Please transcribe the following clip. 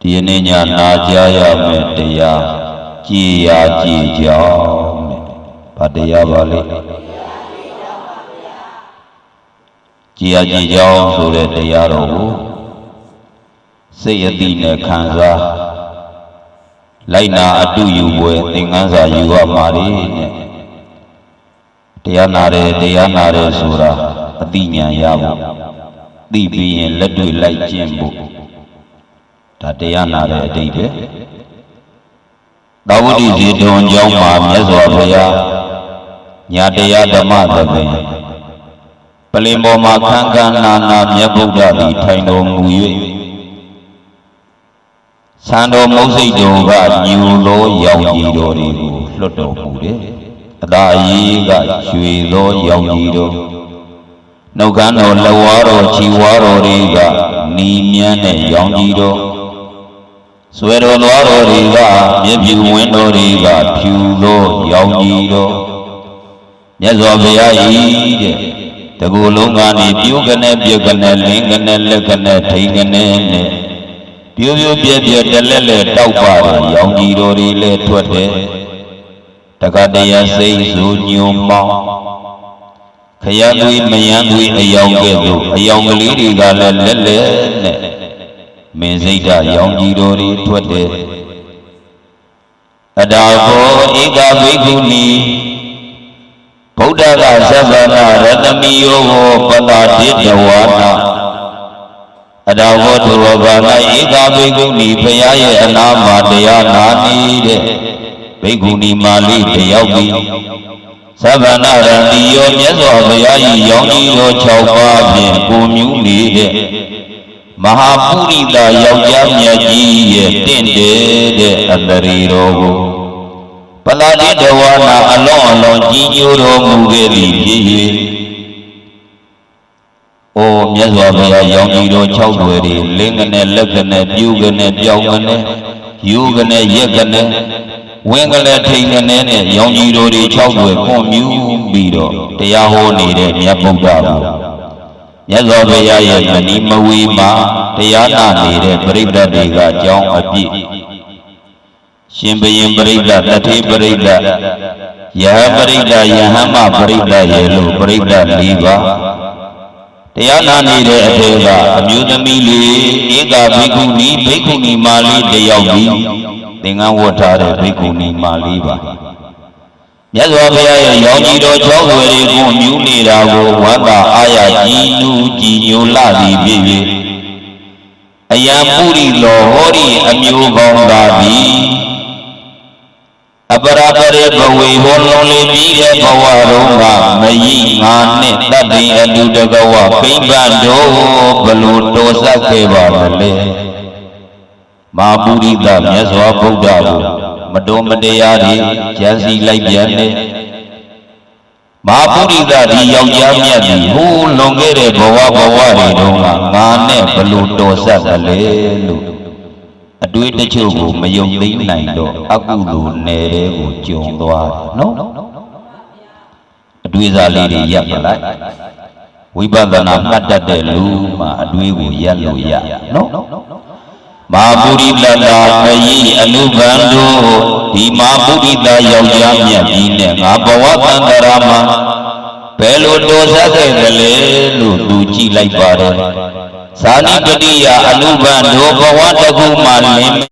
ဒီနေ့ညနာကြားရမယ်တရားကြည်ရာကြည်ကြောင်းဘာတရားပါလဲကြည်ရာကြည်ကြောင်းဆိုတဲ့တရားတော်ကိုစိတ်အတိနဲ့ခံစားလိုက်နာအတုယူပွဲသင်္ကန်းစာယူရမှာလေနဲ့တရားနာတယ်ဆိုတာအတိညာရဖို့သိပြီးရင်လက်တွေ့လိုက်ကျင့်ဖို့ဒါတရားနာတဲ့အတိတ်ပဲသာဝတိဇေတဝန်ကျောင်းမှာမြတ်စွာဘုရားညာတရားဓမ္မသဘင်ပလင်ပေါ်မှာခန်းခန်းနာနာမြတ်ဗုဒ္ဓသည်ထိုင်တော်မူ၍သံတော်မုတ်စိတ်တော်ကညူသောရောင်ကြီးတော်တွေကိုလွတ်တော်မူတယ်အသာအရေးကရွှေသောရောင်ကြီးတော်နှုတ်ခမ်းတော်လက်ဝါးတော်ခြေဝါးတော်တွေကနီမြန်းတဲ့ရောင်ကြီးတော်ဆွဲတော်သွားတော်တွေကမျက်ဖြူဝင်းတော်တွေကဖြူသောရောင်ကြီးတော်မြတ်စွာဘုရားဤတဲ့တကူလုံးကနေပြုကနေပြက်ကနေလင်းကနေလက်ကနေထိန်ကနေနဲ့ပြိုးပြိုးပြက်ပြက်တလက်လက်တောက်ပါတဲ့ရောင်ကြီးတော်တွေလည်းထွက်တယ်တက္ကတရားစိတ်စုညုံမောင်းခရသွေးမယမ်းသွေးအယောင်ကဲ့သို့အယောင်ကလေးတွေကလည်းလက်လက်နဲ့မင်းစိတ်ဓာတ်ရောင်ကြီးတော်တွေထွက်တယ်အတာဘောဧကဘိက္ခုနီဗုဒ္ဓကသဗ္ဗနာရတမိယောဟောပတာတိတဝါနာအတာဘောသူတော်ဘာ၌ဧကဘိက္ခုနီဘုရားရဲ့အနာမှာတရားနာနေတဲ့ဘိက္ခုနီမာလိတယောက်သည်သဗ္ဗနာရတိယောမြတ်စွာဘုရား၏ရောင်ကြီးတော်6ပါးဖြင့်ကိုမြူးနေတဲ့မဟာပုရိသယောက်ျားမြတ်ကြီးရဲ့တင့်တယ်တဲ့အတရီတော်ကိုပလာတိတဝါနာအလွန်ကြီးညိုတော်မူခဲ့သည်ဖြစ်၍အိုမြတ်စွာဘုရားရောင်ကြီးတော်6တွေလင်းကနေလက်ကနေပြူကနေပြောင်းကနေယူကနေရက်ကနေဝင်းကလေးထိန်ကနေနဲ့ရောင်ကြီးတော်တွေ6တွေပွန်မြူးပြီးတော့တရားဟောနေတဲ့မြတ်ဗုဒ္ဓကိုမြတ်စွာဘုရားရဲ့မဏိမဝီမှာတရားနာနေတဲ့ပရိသတ်တွေကကြောင်းအပြည့်ရှင်ဘုရင်ပရိသတ်တထေပရိသတ်ယဟပရိသတ်ယဟမပရိသတ်ရဲ့လို့ပရိသတ်၄ပါးတရားနာနေတဲ့အထေကအမျိုးသမီးလေးဧကဘိက္ခုနီမာလေးတယောက်ပြီးသင်္ကန်းဝတ်ထားတဲ့ဘိက္ခုနီမာလေးပါမြတ်စွာဘုရားရဲ့ရောင်ကြီးတော်6ဝယ်တွေကိုမြူးနေတာကိုဝမ်းသာအားရကြည်နူးကြည်ညိုလာသည်ဖြစ်၍အယံပုရိလောဟောဒီအမျိုးကောင်းသာသည်အပရပရေဘဝေဟောလုံးလေးပြီးတဲ့ဘဝတော်ကမယိငါနှင့်တတ်တိအတုတကဝပိဋကတော်ဘလို့တော်ဆက်ခဲ့ပါမလဲမဟာပုရိသမြတ်စွာဘုရားကိုမတော်မတရားတွေကြံစီလိုက်ပြန်တယ်မဟာပုရိသဒီယောက်ျားမြတ်ဒီဟိုးလွန်ခဲ့တဲ့ဘဝတွေတုန်းကငါနဲ့ဘလို့တော်ဆက်သလဲလို့အတွေးတချို့ကိုမယုံသိနိုင်တော့အကုသိုလ်နယ်တဲ့ကိုကြုံသွားတယ်နော်အတွေးစားလေးတွေရပ်ပလိုက်ဝိပဿနာမှတ်တတ်တဲ့လူမှအတွေးကိုရပ်လို့ရနော်မဟာပုရိသတာမယိအနုဘန္တုဒီမဟာပုရိသယောက်ျားမြတ်ကြီးနဲ့ငါဘဝတန္တရာမှာဘယ်လိုတော်ဆက်ခဲ့သလဲလို့သူကြည့်လိုက်ပါတယ်ဇာနိပတိယအနုဘန္တုဘဝတကူမှ